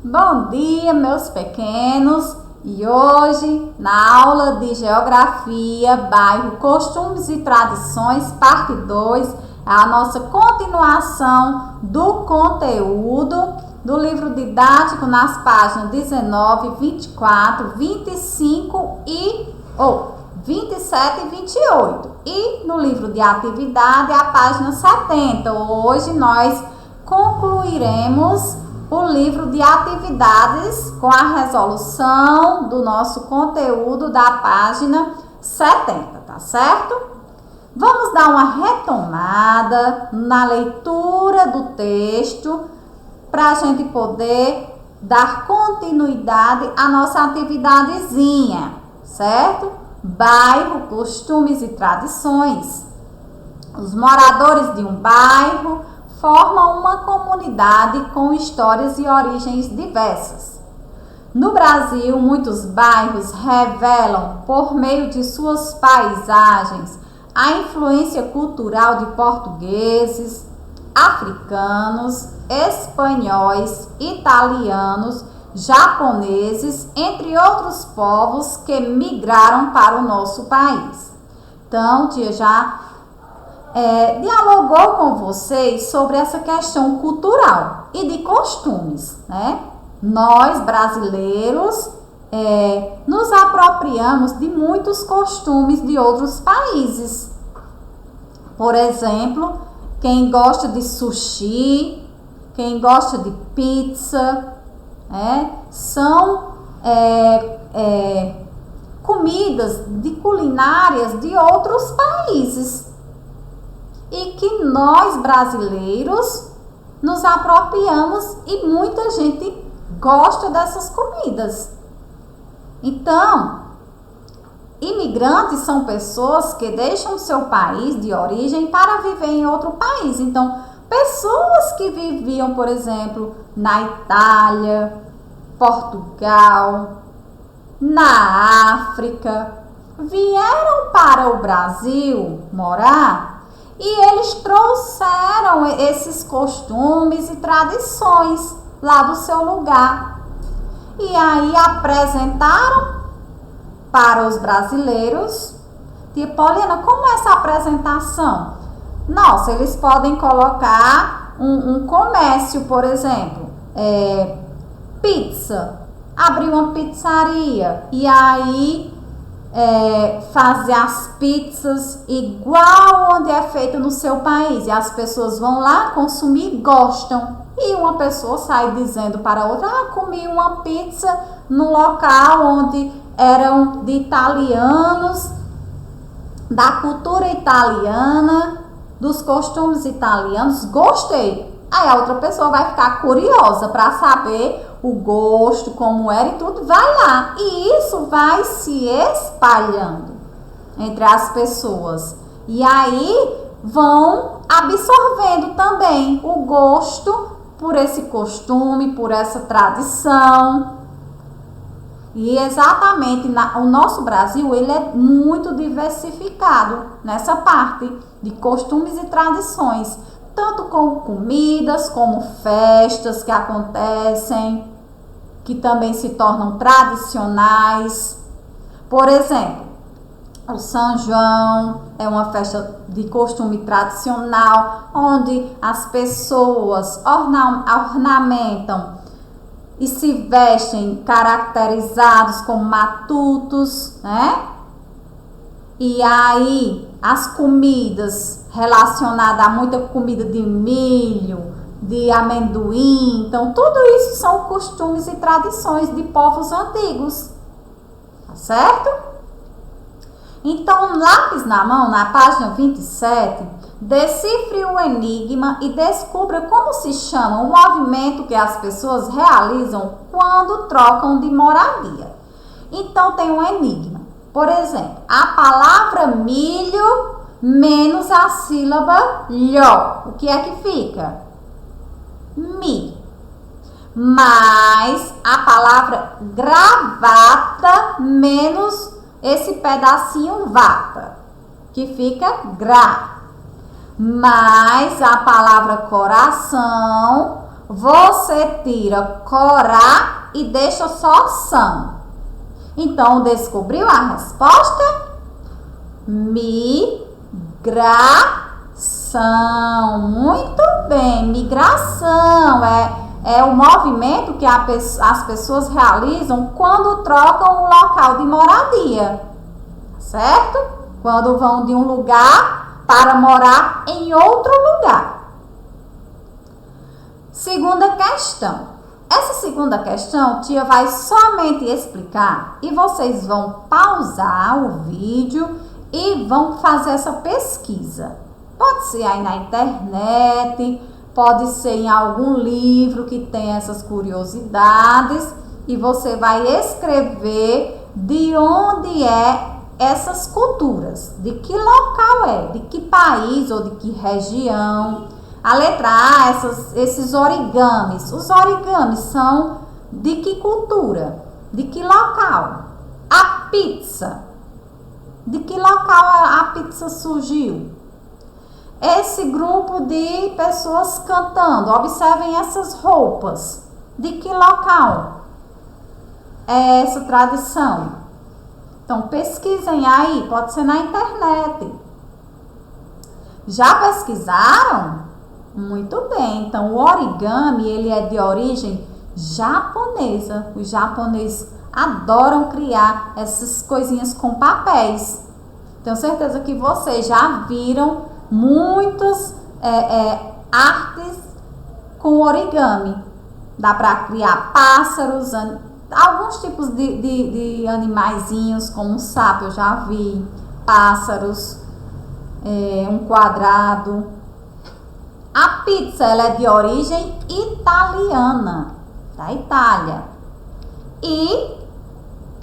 Bom dia, meus pequenos! E hoje, na aula de Geografia, bairro, costumes e tradições, parte 2, é a nossa continuação do conteúdo do livro didático nas páginas 19, 24, 25 27 e 28. E no livro de atividade, a página 70. Hoje nós concluiremos o livro de atividades com a resolução do nosso conteúdo da página 70, tá certo? Vamos dar uma retomada na leitura do texto para a gente poder dar continuidade à nossa atividadezinha, certo? Bairro, costumes e tradições. Os moradores de um bairro formam uma comunidade com histórias e origens diversas. No Brasil, muitos bairros revelam, por meio de suas paisagens, a influência cultural de portugueses, africanos, espanhóis, italianos, japoneses, entre outros povos que migraram para o nosso país. Então, tia já dialogou com vocês sobre essa questão cultural e de costumes, né? Nós, brasileiros, nos apropriamos de muitos costumes de outros países. Por exemplo, quem gosta de sushi, quem gosta de pizza, são comidas de culinárias de outros países. E que nós, brasileiros, nos apropriamos e muita gente gosta dessas comidas. Então, imigrantes são pessoas que deixam seu país de origem para viver em outro país. Então, pessoas que viviam, por exemplo, na Itália, Portugal, na África, vieram para o Brasil morar e eles trouxeram esses costumes e tradições lá do seu lugar. E aí apresentaram para os brasileiros. Tipo, Poliana, como é essa apresentação? Nossa, eles podem colocar um comércio, por exemplo, pizza, abrir uma pizzaria e aí fazer as pizzas igual onde é feito no seu país. E as pessoas vão lá consumir e gostam. E uma pessoa sai dizendo para a outra, comi uma pizza no local onde eram de italianos, da cultura italiana, dos costumes italianos, gostei. Aí a outra pessoa vai ficar curiosa para saber o gosto, como era e tudo, vai lá. E isso vai se espalhando entre as pessoas. E aí vão absorvendo também o gosto por esse costume, por essa tradição. E exatamente o nosso Brasil, ele é muito diversificado nessa parte de costumes e tradições, tanto com comidas, como festas que acontecem, que também se tornam tradicionais. Por exemplo, o São João é uma festa de costume tradicional, onde as pessoas ornamentam e se vestem caracterizados como matutos, né? E aí as comidas relacionadas a muita comida de milho, de amendoim, então tudo isso são costumes e tradições de povos antigos, tá certo? Então, lápis na mão, na página 27, decifre o enigma e descubra como se chama o movimento que as pessoas realizam quando trocam de moradia. Então, tem um enigma. Por exemplo, a palavra milho menos a sílaba lho. O que é que fica? Mi. Mais a palavra gravata menos esse pedacinho vata, que fica gra. Mais a palavra coração você tira corá e deixa só são. Então, descobriu a resposta? Migração. Muito bem, migração é o movimento que as pessoas realizam quando trocam o local de moradia, certo? Quando vão de um lugar para morar em outro lugar. Segunda questão. Essa segunda questão, tia vai somente explicar e vocês vão pausar o vídeo e vão fazer essa pesquisa. Pode ser aí na internet, pode ser em algum livro que tem essas curiosidades e você vai escrever de onde é essas culturas, de que local é, de que país ou de que região. A letra A, esses origamis. Os origamis são de que cultura? De que local? A pizza. De que local a pizza surgiu? Esse grupo de pessoas cantando. Observem essas roupas. De que local é essa tradição? Então, pesquisem aí. Pode ser na internet. Já pesquisaram? Muito bem, então o origami ele é de origem japonesa. Os japoneses adoram criar essas coisinhas com papéis. Tenho certeza que vocês já viram muitas artes com origami. Dá para criar pássaros, alguns tipos de animaizinhos, como um sapo eu já vi, pássaros, um quadrado. A pizza ela é de origem italiana, da Itália. E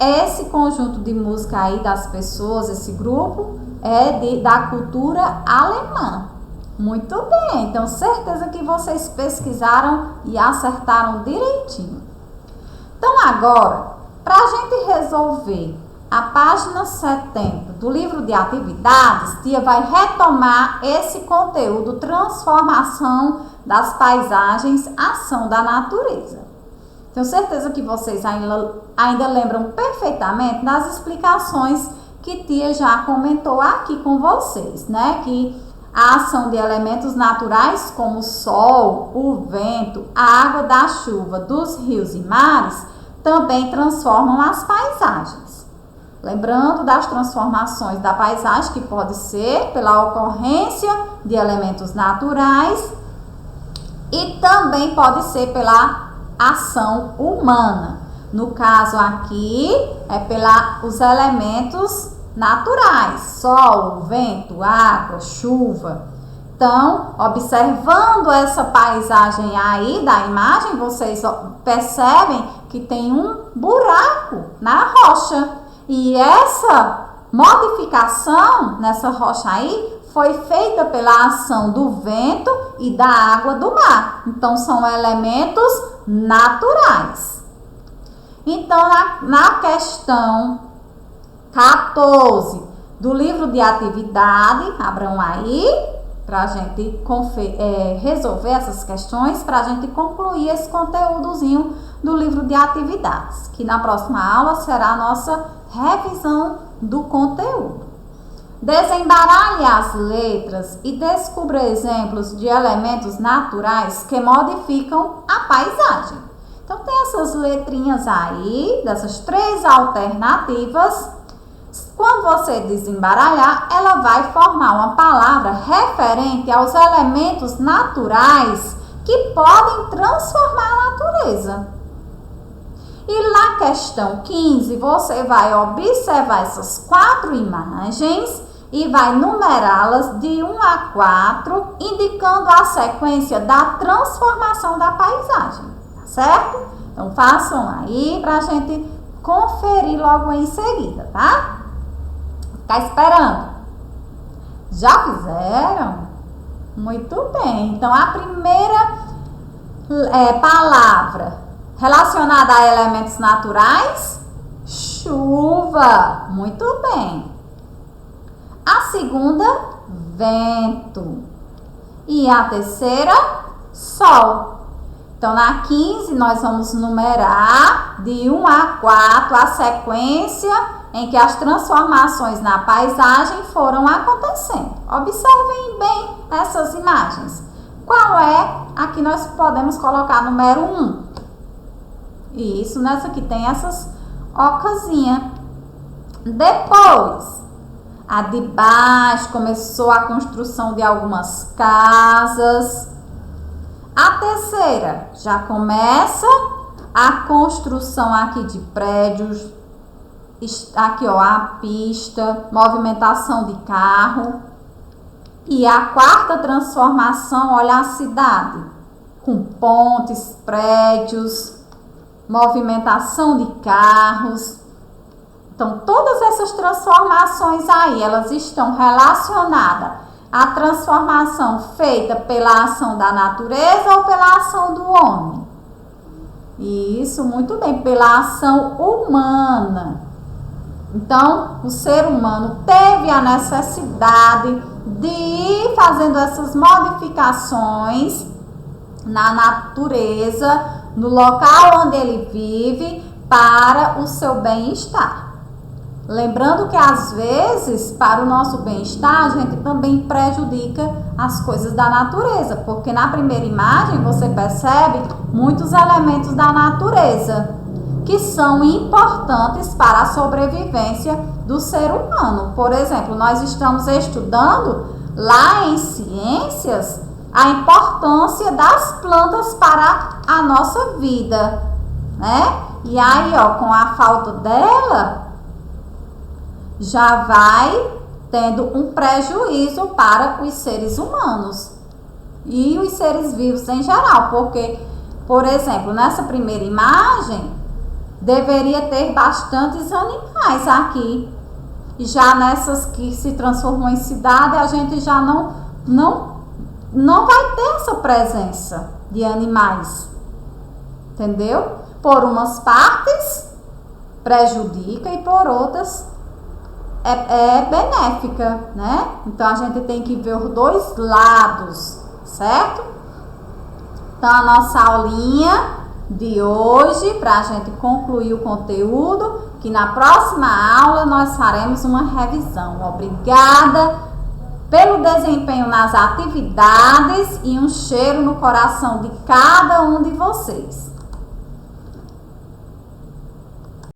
esse conjunto de música aí das pessoas, esse grupo, é da cultura alemã. Muito bem, então certeza que vocês pesquisaram e acertaram direitinho. Então agora, para a gente resolver a página 70 do livro de atividades, tia vai retomar esse conteúdo, transformação das paisagens, ação da natureza. Tenho certeza que vocês ainda lembram perfeitamente das explicações que tia já comentou aqui com vocês, né? Que a ação de elementos naturais como o sol, o vento, a água da chuva, dos rios e mares também transformam as paisagens. Lembrando das transformações da paisagem, que pode ser pela ocorrência de elementos naturais e também pode ser pela ação humana. No caso aqui, é pelos elementos naturais, sol, vento, água, chuva. Então, observando essa paisagem aí da imagem, vocês percebem que tem um buraco na rocha. E essa modificação nessa rocha aí foi feita pela ação do vento e da água do mar. Então, são elementos naturais. Então, na questão 14 do livro de atividade, abram aí para a gente resolver essas questões, para a gente concluir esse conteúdozinho do livro de atividades, que na próxima aula será a nossa revisão do conteúdo. Desembaralhe as letras e descubra exemplos de elementos naturais que modificam a paisagem. Então, tem essas letrinhas aí, dessas três alternativas. Quando você desembaralhar, ela vai formar uma palavra referente aos elementos naturais que podem transformar a natureza. E na questão 15, você vai observar essas 4 imagens e vai numerá-las de 1 a 4, indicando a sequência da transformação da paisagem, tá certo? Então, façam aí para a gente conferir logo em seguida, tá? Tá esperando? Já fizeram? Muito bem. Então, a primeira palavra relacionada a elementos naturais, chuva. Muito bem. A segunda, vento. E a terceira, sol. Então, na 15, nós vamos numerar de 1 a 4 a sequência em que as transformações na paisagem foram acontecendo. Observem bem essas imagens. Qual é a que nós podemos colocar número 1? Isso, nessa aqui tem essas ocasinhas. Depois, a de baixo começou a construção de algumas casas. A terceira já começa a construção aqui de prédios. Aqui, ó, a pista, movimentação de carro. E a quarta transformação, olha a cidade, com pontes, prédios, movimentação de carros. Então, todas essas transformações aí, elas estão relacionadas à transformação feita pela ação da natureza ou pela ação do homem? Isso, muito bem, pela ação humana. Então, o ser humano teve a necessidade de ir fazendo essas modificações na natureza, no local onde ele vive, para o seu bem-estar. Lembrando que às vezes, para o nosso bem-estar, a gente também prejudica as coisas da natureza, porque na primeira imagem você percebe muitos elementos da natureza que são importantes para a sobrevivência do ser humano. Por exemplo, nós estamos estudando lá em ciências a importância das plantas para a nossa vida, né? E aí, ó, com a falta dela, já vai tendo um prejuízo para os seres humanos e os seres vivos em geral, porque, por exemplo, nessa primeira imagem, deveria ter bastantes animais aqui. Já nessas que se transformou em cidade, a gente já não vai ter essa presença de animais. Entendeu? Por umas partes prejudica e por outras é benéfica, né? Então a gente tem que ver os dois lados, certo? Então a nossa aulinha de hoje, para a gente concluir o conteúdo, que na próxima aula nós faremos uma revisão. Obrigada pelo desempenho nas atividades e um cheiro no coração de cada um de vocês.